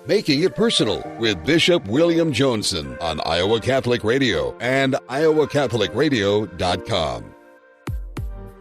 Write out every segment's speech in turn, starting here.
Making It Personal with Bishop William Joensen on Iowa Catholic Radio and iowacatholicradio.com.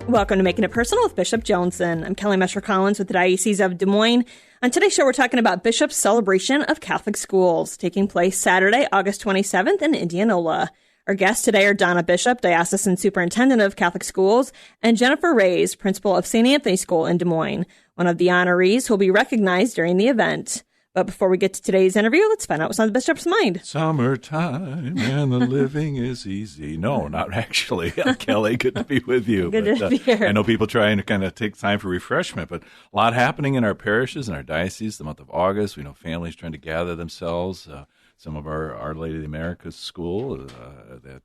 Welcome to Making It Personal with Bishop Joensen. I'm Kelly Mescher-Collins with the Diocese of Des Moines. On today's show, we're talking about Bishop's celebration of Catholic schools, taking place Saturday, August 27th in Indianola. Our guests today are Donna Bishop, diocesan superintendent of Catholic schools, and Jennifer Raes, principal of St. Anthony School in Des Moines, one of the honorees who will be recognized during the event. But before we get to today's interview, let's find out what's on the Bishop's mind. Summertime and the living is easy. No, not actually. Kelly, good to be with you. Good to be here. I know people trying to kind of take time for refreshment, but a lot happening in our parishes and our diocese the month of August. We know families trying to gather themselves. Some of Our Lady of the Americas school, that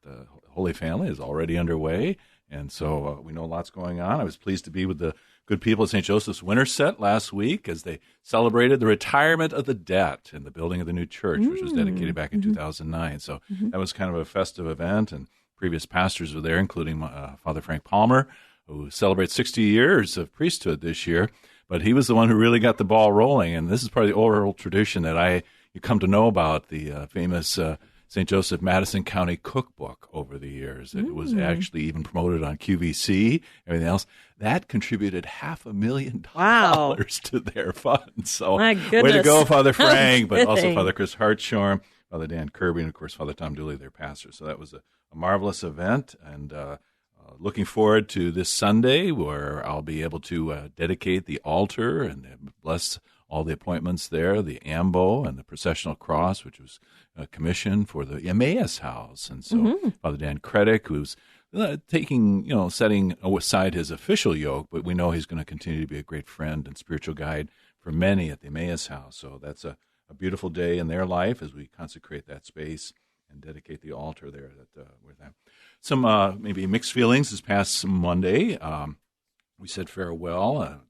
Holy Family, is already underway. And so we know lots going on. I was pleased to be with the good people at St. Joseph's Winter Set last week as they celebrated the retirement of the debt in the building of the new church, which was dedicated back in 2009. So that was kind of a festive event, and previous pastors were there, including Father Frank Palmer, who celebrates 60 years of priesthood this year. But he was the one who really got the ball rolling, and this is part of the oral tradition that you come to know about, the famous St. Joseph Madison County Cookbook over the years. It was actually even promoted on QVC, everything else. That contributed $500,000 to their funds. So my goodness. Way to go, Father Frank, but also Father Chris Hartshorn, Father Dan Kirby, and, of course, Father Tom Dooley, their pastor. So that was a marvelous event, and looking forward to this Sunday where I'll be able to dedicate the altar and bless all the appointments there, the ambo and the processional cross, which was commissioned for the Emmaus House. And so Father Dan Kredick, who's setting aside his official yoke, but we know he's going to continue to be a great friend and spiritual guide for many at the Emmaus House. So that's a beautiful day in their life as we consecrate that space and dedicate the altar there with them. Some maybe mixed feelings this past Monday. We said farewell,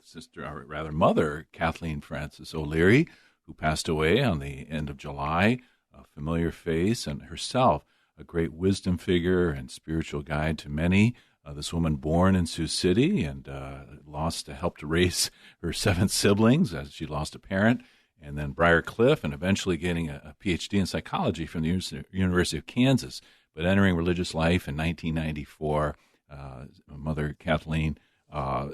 Mother Kathleen Francis O'Leary, who passed away on the end of July, a familiar face, and herself a great wisdom figure and spiritual guide to many. This woman born in Sioux City and helped to raise her 7 siblings as she lost a parent, and then Briar Cliff, and eventually getting a PhD in psychology from the University of Kansas, but entering religious life in 1994. Mother Kathleen,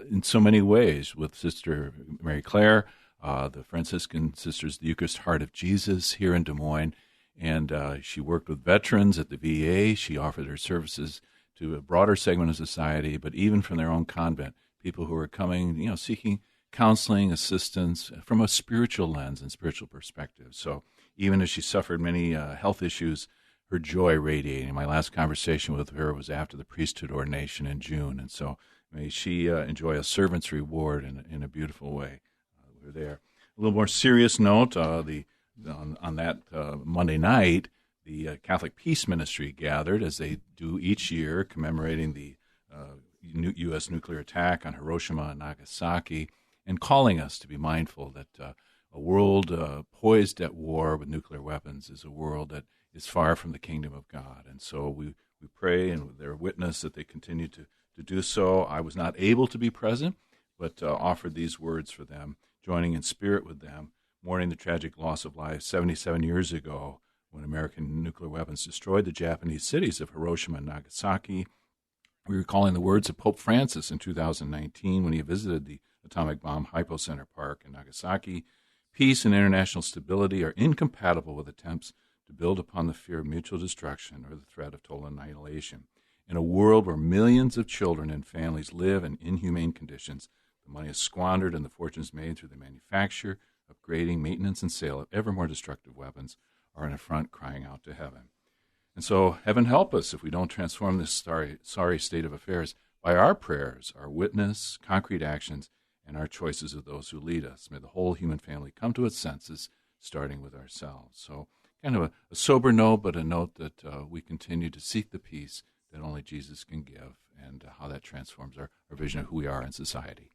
in so many ways, with Sister Mary Claire, the Franciscan Sisters, the Eucharist Heart of Jesus here in Des Moines, and she worked with veterans at the VA. She offered her services to a broader segment of society, but even from their own convent, people who were coming, seeking counseling, assistance from a spiritual lens and spiritual perspective. So even as she suffered many health issues, her joy radiating. My last conversation with her was after the priesthood ordination in June, and so may she enjoy a servant's reward in a beautiful way. We're there. A little more serious note, on that Monday night, the Catholic Peace Ministry gathered, as they do each year, commemorating the U.S. nuclear attack on Hiroshima and Nagasaki, and calling us to be mindful that a world poised at war with nuclear weapons is a world that is far from the kingdom of God. And so we pray, and they're witness that they continue to do so. I was not able to be present, but offered these words for them, joining in spirit with them, mourning the tragic loss of life 77 years ago when American nuclear weapons destroyed the Japanese cities of Hiroshima and Nagasaki. We recalling the words of Pope Francis in 2019 when he visited the atomic bomb hypocenter park in Nagasaki. Peace and international stability are incompatible with attempts to build upon the fear of mutual destruction or the threat of total annihilation. In a world where millions of children and families live in inhumane conditions, the money is squandered and the fortunes made through the manufacture, upgrading, maintenance, and sale of ever more destructive weapons are an affront crying out to heaven. And so heaven help us if we don't transform this sorry state of affairs by our prayers, our witness, concrete actions, and our choices of those who lead us. May the whole human family come to its senses, starting with ourselves. So kind of a sober note, but a note that we continue to seek the peace that only Jesus can give, and how that transforms our vision of who we are in society.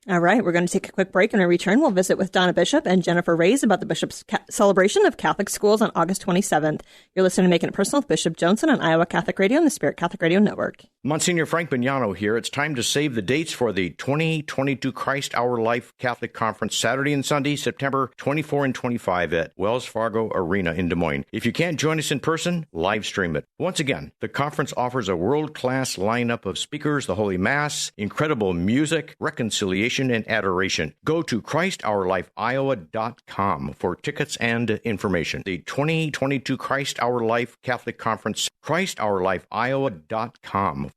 All right, we're going to take a quick break, and in return, we'll visit with Donna Bishop and Jennifer Raes about the Bishop's celebration of Catholic schools on August 27th. You're listening to Making It Personal with Bishop Joensen on Iowa Catholic Radio and the Spirit Catholic Radio Network. Monsignor Frank Bignano here. It's time to save the dates for the 2022 Christ Our Life Catholic Conference, Saturday and Sunday, September 24 and 25 at Wells Fargo Arena in Des Moines. If you can't join us in person, live stream it. Once again, the conference offers a world-class lineup of speakers, the Holy Mass, incredible music, reconciliation, and adoration. Go to ChristOurLifeIowa.com for tickets and information. The 2022 Christ Our Life Catholic Conference, ChristOurLifeIowa.com.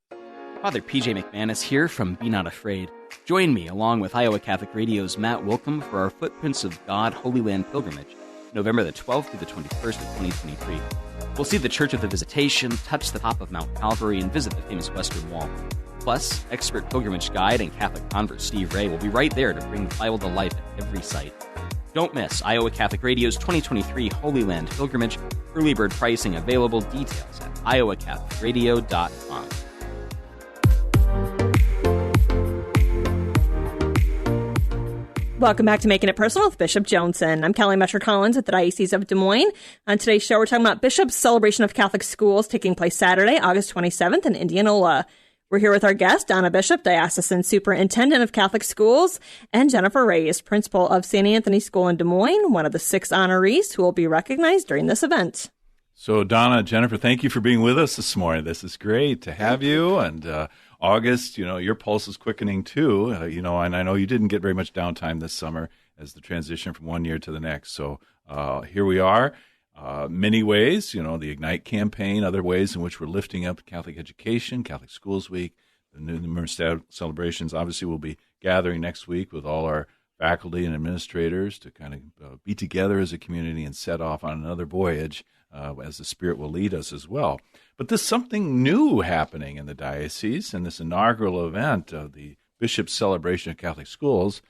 Father P.J. McManus here from Be Not Afraid. Join me, along with Iowa Catholic Radio's Matt Wilkham, for our Footprints of God Holy Land pilgrimage, November the 12th through the 21st of 2023. We'll see the Church of the Visitation, touch the top of Mount Calvary, and visit the famous Western Wall. Plus, expert pilgrimage guide and Catholic convert Steve Ray will be right there to bring the Bible to life at every site. Don't miss Iowa Catholic Radio's 2023 Holy Land pilgrimage. Early bird pricing available. Details at iowacatholicradio.com. Welcome back to Making It Personal with Bishop Joensen. I'm Kelly Mescher-Collins with the Diocese of Des Moines. On today's show, we're talking about Bishop's celebration of Catholic schools taking place Saturday, August 27th in Indianola. We're here with our guest, Donna Bishop, diocesan superintendent of Catholic schools, and Jennifer Raes, principal of St. Anthony School in Des Moines, one of the 6 honorees who will be recognized during this event. So, Donna, Jennifer, thank you for being with us this morning. This is great to have you. And August, your pulse is quickening too. And I know you didn't get very much downtime this summer as the transition from one year to the next. So here we are. Many ways, the Ignite campaign, other ways in which we're lifting up Catholic education, Catholic Schools Week, the numerous celebrations. Obviously, we'll be gathering next week with all our faculty and administrators to kind of be together as a community and set off on another voyage as the Spirit will lead us as well. But there's something new happening in the diocese, and this inaugural event of the Bishop's celebration of Catholic schools.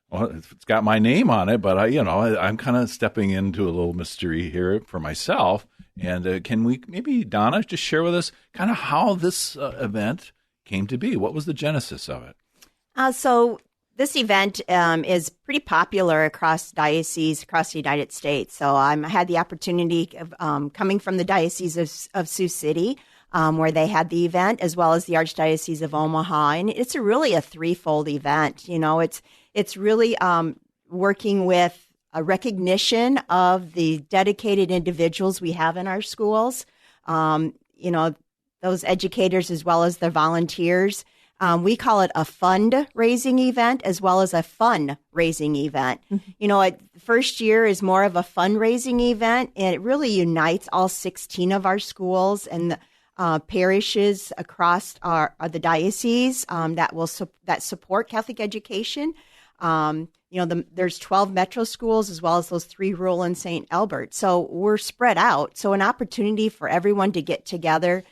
Well, it's got my name on it, but I'm kind of stepping into a little mystery here for myself. And can we maybe, Donna, just share with us kind of how this event came to be? What was the genesis of it? So this event is pretty popular across dioceses across the United States. So I had the opportunity of coming from the Diocese of Sioux City, where they had the event, as well as the Archdiocese of Omaha. And it's really a threefold event. It's really working with a recognition of the dedicated individuals we have in our schools, those educators as well as the volunteers. We call it a fundraising event as well as a fun-raising event. Mm-hmm. The first year is more of a fundraising event, and it really unites all 16 of our schools and the parishes across the diocese that support Catholic education. There's 12 metro schools as well as those 3 rural in St. Albert. So we're spread out. So an opportunity for everyone to get together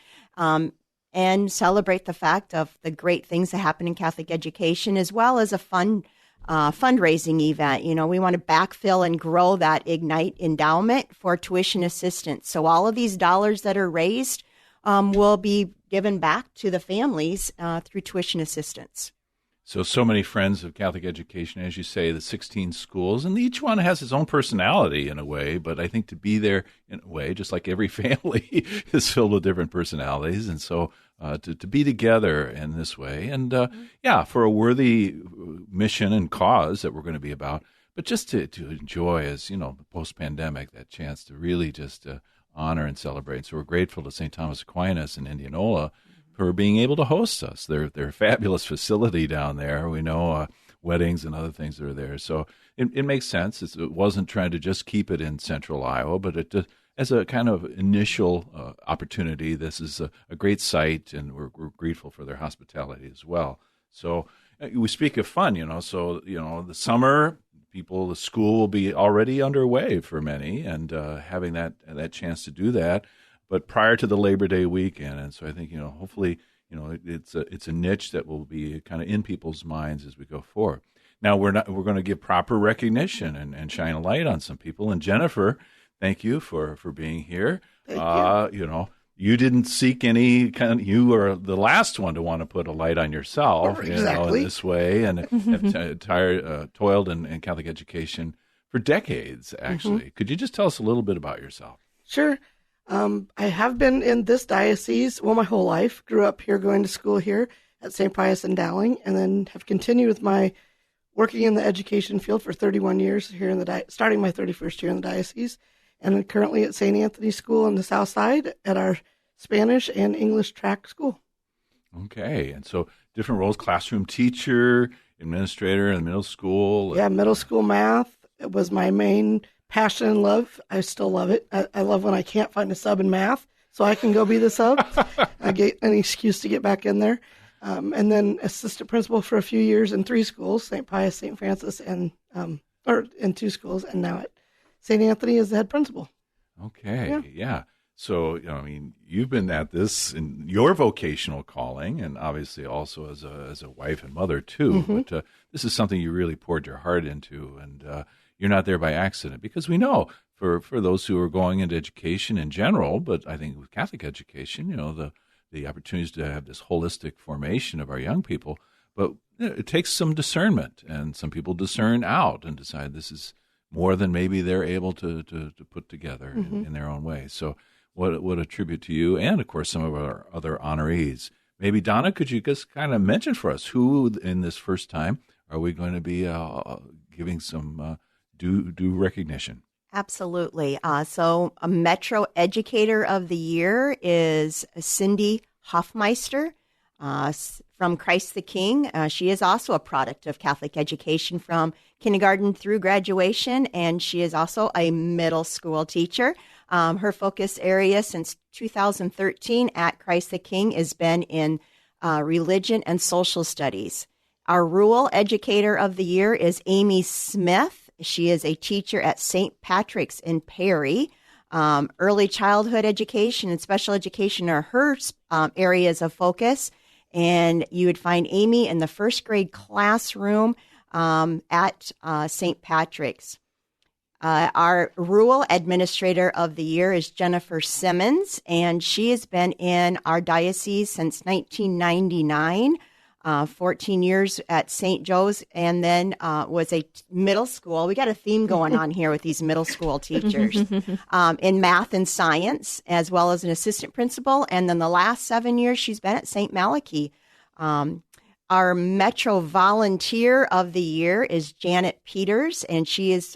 and celebrate the fact of the great things that happen in Catholic education, as well as a fun fundraising event. We want to backfill and grow that Ignite endowment for tuition assistance. So all of these dollars that are raised will be given back to the families through tuition assistance. So many friends of Catholic education, as you say, the 16 schools, and each one has its own personality in a way, but I think to be there in a way, just like every family is filled with different personalities, and so to be together in this way, and for a worthy mission and cause that we're going to be about, but just to enjoy, as post-pandemic, that chance to really just honor and celebrate. So we're grateful to St. Thomas Aquinas in Indianola for being able to host us. They're a fabulous facility down there. We know weddings and other things that are there. So it makes sense. It wasn't trying to just keep it in central Iowa, but as a kind of initial opportunity, this is a great site, and we're grateful for their hospitality as well. So we speak of fun, the summer, the school will be already underway for many, and having that chance to do that. But prior to the Labor Day weekend, and so I think hopefully it's a niche that will be kind of in people's minds as we go forward. Now we're going to give proper recognition and shine a light on some people. And Jennifer, thank you for being here. Thank you. you didn't seek any you were the last one to want to put a light on yourself, exactly. In this way, and have toiled in Catholic education for decades, actually. Mm-hmm. Could you just tell us a little bit about yourself? Sure. I have been in this diocese, my whole life. Grew up here, going to school here at St. Pius in Dowling, and then have continued with my working in the education field for 31 years here in starting my 31st year in the diocese, and currently at St. Anthony's School in the South Side at our Spanish and English track school. Okay, and so different roles: classroom teacher, administrator in middle school. Yeah, middle school math was my main passion and love. I still love it. I love when I can't find a sub in math, so I can go be the sub. I get an excuse to get back in there. And then assistant principal for a few years in 3 schools, St. Pius, St. Francis, and or in 2 schools, and now at St. Anthony as the head principal. Okay, yeah. So, you've been at this in your vocational calling, and obviously also as a wife and mother too. Mm-hmm. But this is something you really poured your heart into, and you're not there by accident, because we know for those who are going into education in general, but I think with Catholic education, the opportunities to have this holistic formation of our young people, but it takes some discernment, and some people discern out and decide this is more than maybe they're able to put together in their own way. So what a tribute to you, and of course some of our other honorees. Maybe, Donna, could you just kind of mention for us who in this first time are we going to be giving some due recognition? Absolutely. So a Metro Educator of the Year is Cindy Hoffmeister from Christ the King. She is also a product of Catholic education from kindergarten through graduation, and she is also a middle school teacher. Her focus area since 2013 at Christ the King has been in religion and social studies. Our Rural Educator of the Year is Amy Smith. She is a teacher at St. Patrick's in Perry. Early childhood education and special education are her areas of focus. And you would find Amy in the first grade classroom at St. Patrick's. Our Rural Administrator of the Year is Jennifer Simmons, and she has been in our diocese since 1999. 14 years at St. Joe's, and then was a middle school. We got a theme going on here with these middle school teachers in math and science, as well as an assistant principal. And then the last 7 years, she's been at St. Malachy. Our Metro Volunteer of the Year is Janet Peters, and she has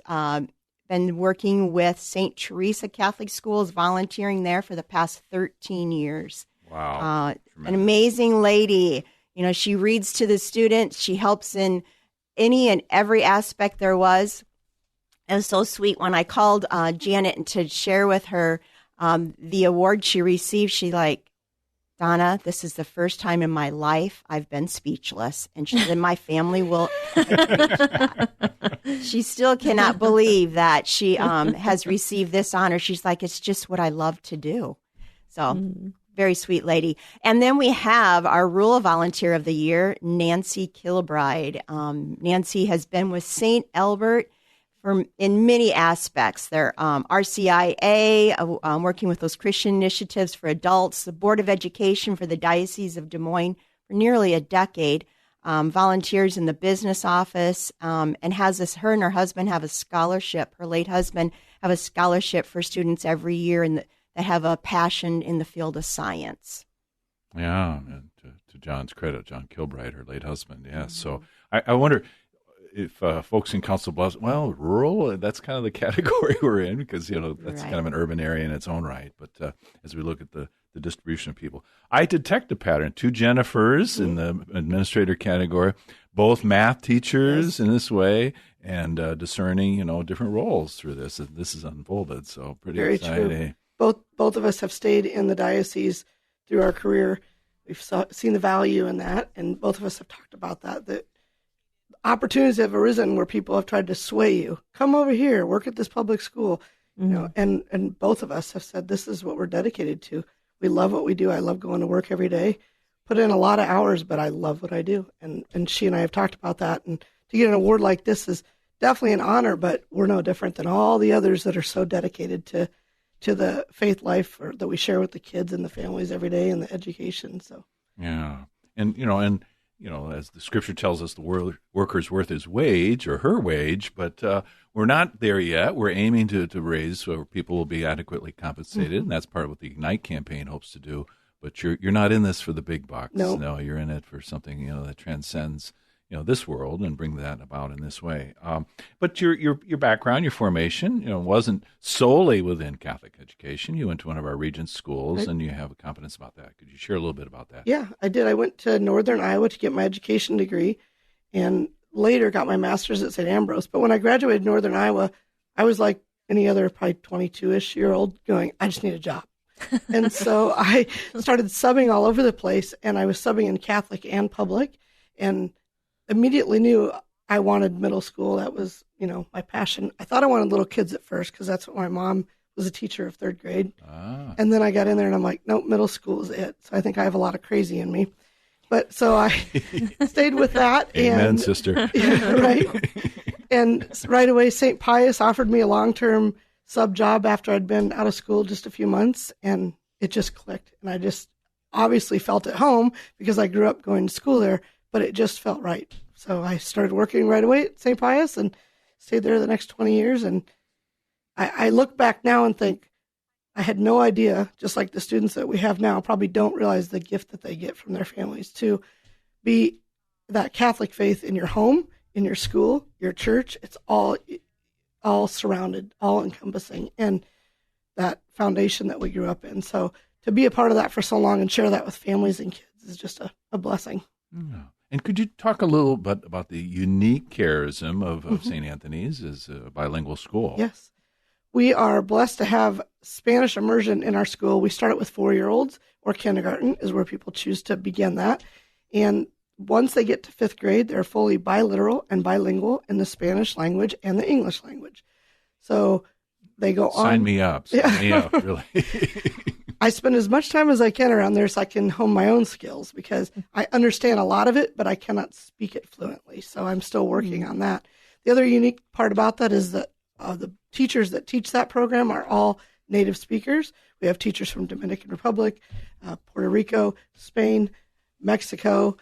been working with St. Teresa Catholic Schools, volunteering there for the past 13 years. Wow. An amazing lady. She reads to the students. She helps in any and every aspect there was. It was so sweet when I called Janet to share with her the award she received. She Donna, this is the first time in my life I've been speechless. And she said, my family will appreciate that. She still cannot believe that she has received this honor. She's like, it's just what I love to do. So very sweet lady. And then we have our Rural Volunteer of the Year, Nancy Kilbride. Nancy has been with St. Albert in many aspects. They're RCIA, working with those Christian initiatives for adults, the Board of Education for the Diocese of Des Moines for nearly a decade, volunteers in the business office, and her and her husband have a scholarship. Her late husband have a scholarship for students every year that have a passion in the field of science. Yeah, and to John's credit, John Kilbride, her late husband. Yeah, so I wonder if folks in Council Bluffs, rural, that's kind of the category we're in, because that's kind of an urban area in its own right. But as we look at the distribution of people, I detect a pattern. 2 Jennifers in the administrator category, both math teachers in this way, and discerning different roles through this. This is unfolded, so pretty Very exciting. True. Both of us have stayed in the diocese through our career. We've seen the value in that, and both of us have talked about that opportunities have arisen where people have tried to sway you. Come over here, work at this public school. And both of us have said this is what we're dedicated to. We love what we do. I love going to work every day. Put in a lot of hours, but I love what I do. And she and I have talked about that. And to get an award like this is definitely an honor, but we're no different than all the others that are so dedicated to to the faith life that we share with the kids and the families every day and the education. So yeah, and as the Scripture tells us, the worker's worth his wage or her wage, but we're not there yet. We're aiming to raise so people will be adequately compensated, and that's part of what the Ignite campaign hopes to do. But you're not in this for the big bucks. No, you're in it for something that transcends this world and bring that about in this way. But your background, your formation, wasn't solely within Catholic education. You went to one of our Regents schools, right, and you have a competence about that. Could you share a little bit about that? Yeah, I did. I went to Northern Iowa to get my education degree, and later got my master's at St. Ambrose. But when I graduated Northern Iowa, I was like any other probably 22-ish year old going, I just need a job. And so I started subbing all over the place, and I was subbing in Catholic and public, and immediately knew I wanted middle school. That was, my passion. I thought I wanted little kids at first because that's what my mom was a teacher of third grade. And then I got in there and I'm like, nope, middle school is it. So I think I have a lot of crazy in me. But so I stayed with that. Amen, sister. Yeah, right. And right away, St. Pius offered me a long-term sub job after I'd been out of school just a few months, and it just clicked. And I just obviously felt at home because I grew up going to school there, but it just felt right. So I started working right away at St. Pius and stayed there the next 20 years. And I look back now and think I had no idea, just like the students that we have now probably don't realize the gift that they get from their families to be that Catholic faith in your home, in your school, your church. It's all surrounded, all encompassing, and that foundation that we grew up in. So to be a part of that for so long and share that with families and kids is just a blessing. Yeah. And could you talk a little bit about the unique charism of St. Anthony's as a bilingual school? Yes. We are blessed to have Spanish immersion in our school. We start it with 4-year-olds, or kindergarten is where people choose to begin that. And once they get to 5th grade, they're fully bilateral and bilingual in the Spanish language and the English language. So they go on. Sign me up. Sign me up, really. I spend as much time as I can around there so I can hone my own skills, because I understand a lot of it, but I cannot speak it fluently. So I'm still working on that. The other unique part about that is that the teachers that teach that program are all native speakers. We have teachers from Dominican Republic, Puerto Rico, Spain, Mexico,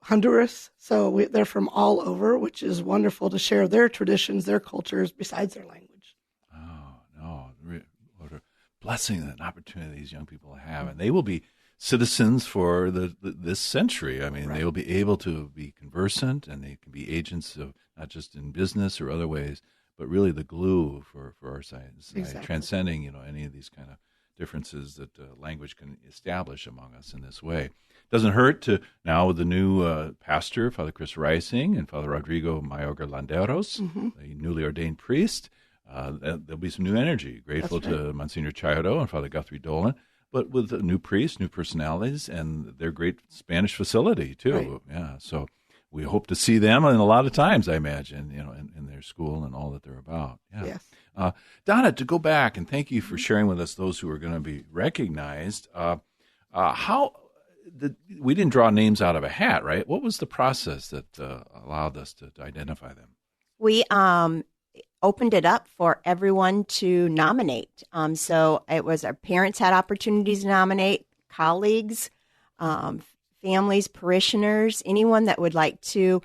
Honduras. So they're from all over, which is wonderful to share their traditions, their cultures, besides their language. Oh, no. What a blessing and an opportunity these young people have. And they will be citizens for this century. I mean, They will be able to be conversant, and they can be agents of not just in business or other ways, but really the glue for our science, transcending any of these kind of differences that language can establish among us in this way. Doesn't hurt to now with the new pastor, Father Chris Rising, and Father Rodrigo Mayorga Landeros, the newly ordained priest. There'll be some new energy. Grateful to Monsignor Chayado and Father Guthrie Dolan, but with a new priest, new personalities, and their great Spanish facility too. Right. Yeah, so we hope to see them in a lot of times, I imagine, in their school and all that they're about. Yeah. Yes. Donna, to go back, and thank you for sharing with us those who are going to be recognized. We didn't draw names out of a hat, right? What was the process that allowed us to identify them? We opened it up for everyone to nominate. So it was our parents had opportunities to nominate, colleagues, families, parishioners, anyone that would like to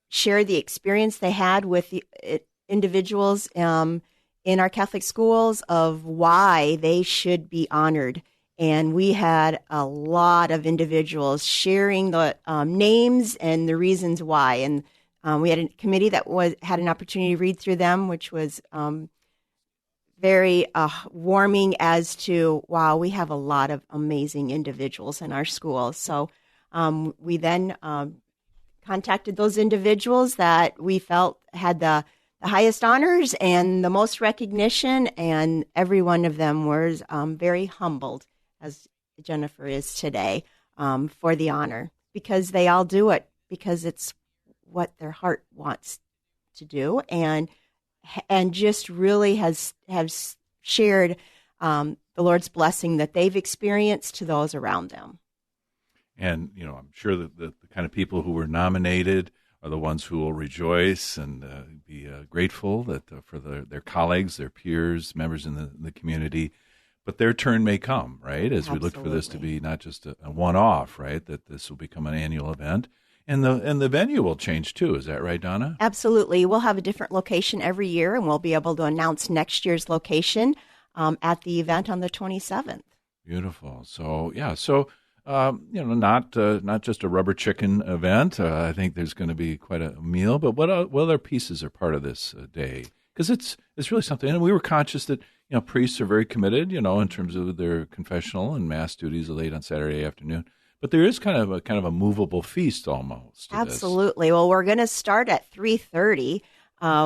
share the experience they had with the individuals in our Catholic schools of why they should be honored. And we had a lot of individuals sharing the names and the reasons why. And we had a committee that had an opportunity to read through them, which was very warming as to, wow, we have a lot of amazing individuals in our school. So we then contacted those individuals that we felt had the highest honors and the most recognition, and every one of them was very humbled, as Jennifer is today, for the honor, because they all do it because it's what their heart wants to do, and just really have shared the Lord's blessing that they've experienced to those around them. And, I'm sure that the kind of people who were nominated are the ones who will rejoice and be grateful that for their colleagues, their peers, members in the community. But their turn may come, right, as we look for this to be not just a one-off, right, that this will become an annual event. And the venue will change, too. Is that right, Donna? Absolutely. We'll have a different location every year, and we'll be able to announce next year's location at the event on the 27th. Beautiful. So, yeah, not just a rubber chicken event. I think there's going to be quite a meal. But what other pieces are part of this day? Because it's really something. And we were conscious that priests are very committed, in terms of their confessional and mass duties late on Saturday afternoon. But there is kind of a movable feast almost. Absolutely. Well, we're going to start at 3:30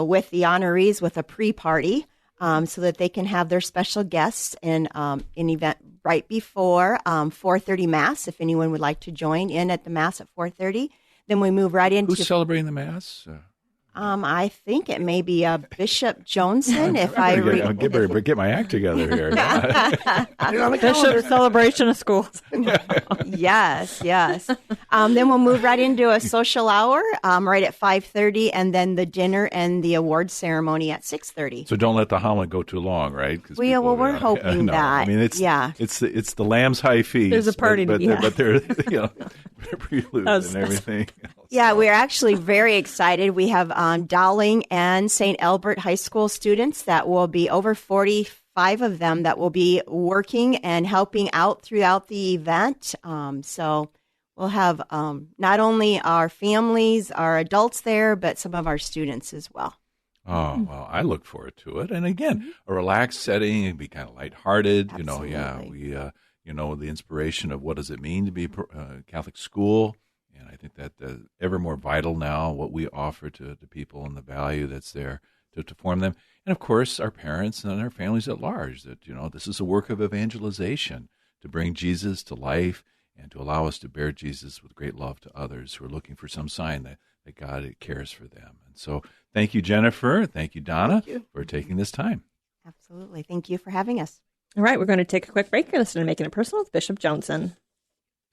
with the honorees with a pre-party so that they can have their special guests in an event right before 4:30 Mass, if anyone would like to join in at the Mass at 4:30. Then we move right into... Who's celebrating the Mass? I think it may be Bishop Joensen. Get my act together here. Bishop celebration of schools. Yes. Then we'll move right into a social hour right at 5:30, and then the dinner and the award ceremony at 6:30. So don't let the homily go too long, right? We're hoping that. I mean, it's the Lamb's High Feast. There's a party to be had. But there's prelude and everything else. Yeah, we're actually very excited. We have Dowling and St. Albert High School students that will be over 45 of them that will be working and helping out throughout the event. So we'll have not only our families, our adults there, but some of our students as well. Oh, well, I look forward to it. And again, a relaxed setting and be kind of lighthearted. Absolutely. The inspiration of what does it mean to be a Catholic school. And I think that ever more vital now, what we offer to people and the value that's there to form them. And, of course, our parents and our families at large, that, this is a work of evangelization to bring Jesus to life and to allow us to bear Jesus with great love to others who are looking for some sign that God cares for them. And so thank you, Jennifer. Thank you, Donna, for taking this time. Absolutely. Thank you for having us. All right, we're going to take a quick break. You're listening to Making It Personal with Bishop Joensen.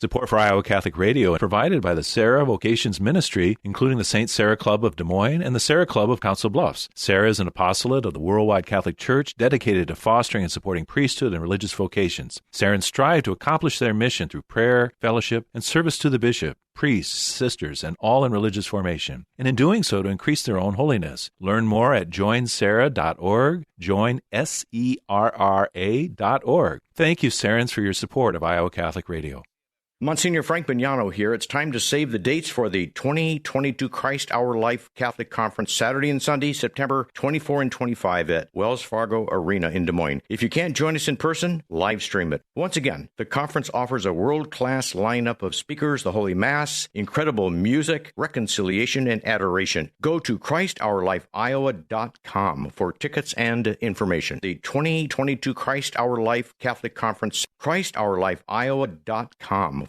Support for Iowa Catholic Radio is provided by the Sarah Vocations Ministry, including the St. Sarah Club of Des Moines and the Sarah Club of Council Bluffs. Sarah is an apostolate of the Worldwide Catholic Church dedicated to fostering and supporting priesthood and religious vocations. Sarahs strive to accomplish their mission through prayer, fellowship, and service to the bishop, priests, sisters, and all in religious formation, and in doing so to increase their own holiness. Learn more at joinsarah.org, joinserra.org. Thank you, Sarahs, for your support of Iowa Catholic Radio. Monsignor Frank Bignano here. It's time to save the dates for the 2022 Christ Our Life Catholic Conference, Saturday and Sunday, September 24 and 25 at Wells Fargo Arena in Des Moines. If you can't join us in person, live stream it. Once again, the conference offers a world-class lineup of speakers, the Holy Mass, incredible music, reconciliation, and adoration. Go to ChristOurLifeIowa.com for tickets and information. The 2022 Christ Our Life Catholic Conference, ChristOurLifeIowa.com.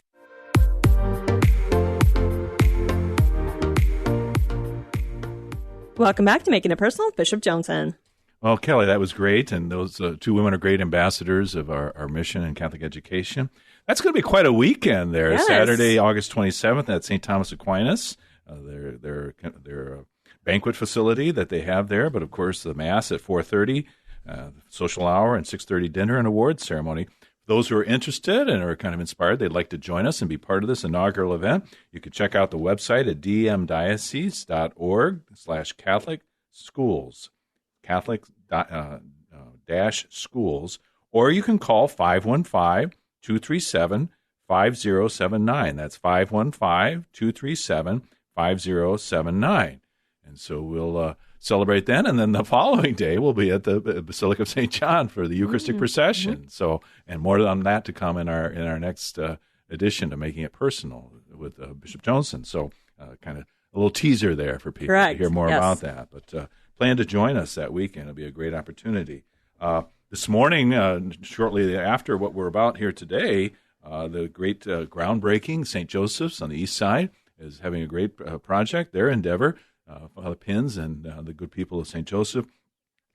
Welcome back to Making It Personal with Bishop Joensen. Well, Kelly, that was great. And those two women are great ambassadors of our mission in Catholic education. That's going to be quite a weekend there. Yes. Saturday, August 27th at St. Thomas Aquinas, their banquet facility that they have there. But, of course, the Mass at 4:30, social hour, and 6:30 dinner and awards ceremony. Those who are interested and are kind of inspired, they'd like to join us and be part of this inaugural event, you can check out the website at dmdiocese.org/Catholic schools, Catholic-schools, or you can call 515-237-5079. That's 515-237-5079. And so we'll celebrate then, and then the following day we'll be at the Basilica of St. John for the Eucharistic procession. So, and more on that to come in our next edition to Making It Personal with Bishop Joensen. So, kind of a little teaser there for people to hear more about that. But plan to join us that weekend. It'll be a great opportunity. This morning, shortly after what we're about here today, the great groundbreaking St. Joseph's on the east side is having a great project, their endeavor. Father Pins and the good people of St. Joseph,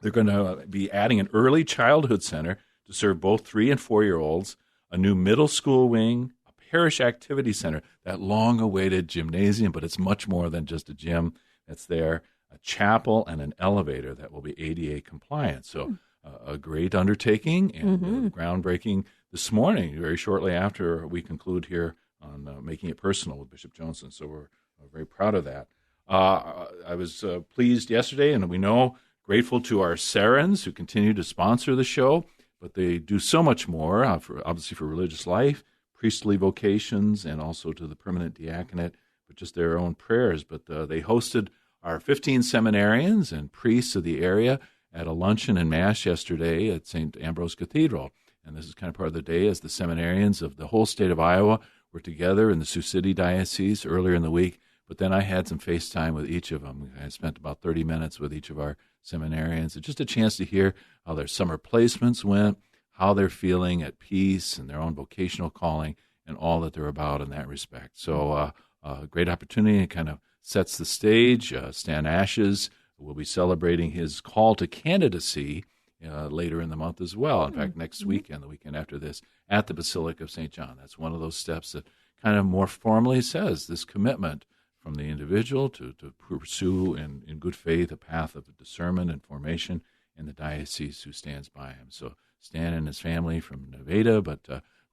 they're going to be adding an early childhood center to serve both 3- and 4-year-olds, a new middle school wing, a Parish Activity Center, that long-awaited gymnasium, but it's much more than just a gym that's there, a chapel and an elevator that will be ADA compliant. So a great undertaking and groundbreaking this morning, very shortly after we conclude here on Making It Personal with Bishop Joensen. So we're very proud of that. I was pleased yesterday, and we know, grateful to our Sarans who continue to sponsor the show, but they do so much more, obviously for religious life, priestly vocations, and also to the permanent diaconate, but just their own prayers. But they hosted our 15 seminarians and priests of the area at a luncheon and mass yesterday at St. Ambrose Cathedral. And this is kind of part of the day as the seminarians of the whole state of Iowa were together in the Sioux City Diocese earlier in the week. But then I had some FaceTime with each of them. I spent about 30 minutes with each of our seminarians, and just a chance to hear how their summer placements went, how they're feeling at peace and their own vocational calling, and all that they're about in that respect. So a great opportunity. It kind of sets the stage. Stan Ashes will be celebrating his call to candidacy later in the month as well. In fact, next weekend, the weekend after this, at the Basilica of St. John. That's one of those steps that kind of more formally says this commitment from the individual to pursue in good faith a path of discernment and formation in the diocese who stands by him. So Stan and his family from Nevada, but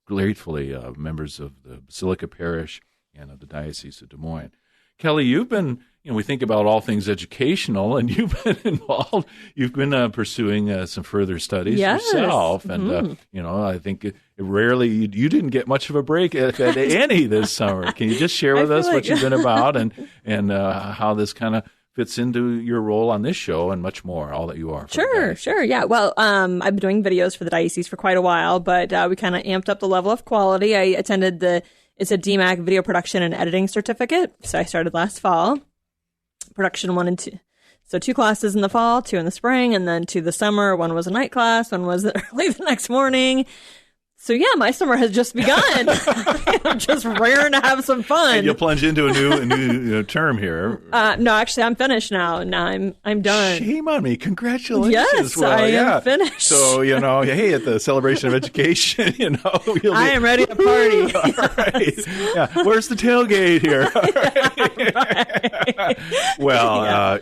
gratefully members of the Basilica Parish and of the Diocese of Des Moines. Kelly, you've been, we think about all things educational, and you've been involved. You've been pursuing some further studies yourself, and I think it rarely you didn't get much of a break at any this summer. Can you just share with us what you've been about and how this kind of fits into your role on this show and much more, all that you are? Sure. Yeah. Well, I've been doing videos for the diocese for quite a while, but we kind of amped up the level of quality. I attended it's a DMAC video production and editing certificate. So I started last fall, production 1 and 2. So 2 classes in the fall, 2 in the spring, and then 2 the summer. 1 was a night class, 1 was early the next morning. So yeah, my summer has just begun. I'm just raring to have some fun. And you'll plunge into a new term here. No, actually, I'm finished now. Now I'm done. Shame on me. Congratulations. Yes, I am finished. So hey, at the celebration of education, I am ready to party. All right. Yeah. Where's the tailgate here? Right. Well,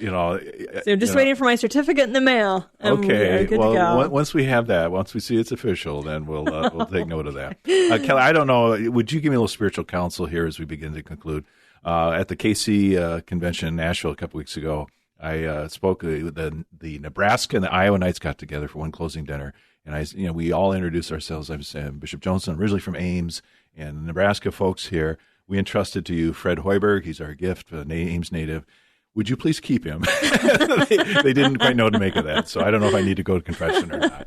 So I'm just waiting for my certificate in the mail. Okay. Good to go. Once we have that, once we see it's official, then we'll take note of that. Kelly, I don't know. Would you give me a little spiritual counsel here as we begin to conclude? At the KC convention in Nashville a couple weeks ago, I spoke. The Nebraska and the Iowa Knights got together for one closing dinner, and we all introduced ourselves. I'm Bishop Joensen, originally from Ames, and the Nebraska folks here. We entrusted to you Fred Hoiberg. He's our gift, Ames native. Would you please keep him? They didn't quite know to make of that, so I don't know if I need to go to confession or not.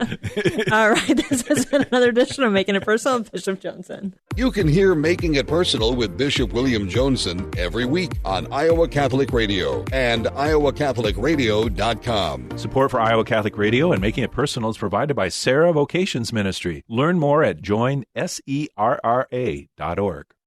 All right, this has been another edition of Making It Personal with Bishop Joensen. You can hear Making It Personal with Bishop William Joensen every week on Iowa Catholic Radio and iowacatholicradio.com. Support for Iowa Catholic Radio and Making It Personal is provided by Sarah Vocations Ministry. Learn more at joinserra.org.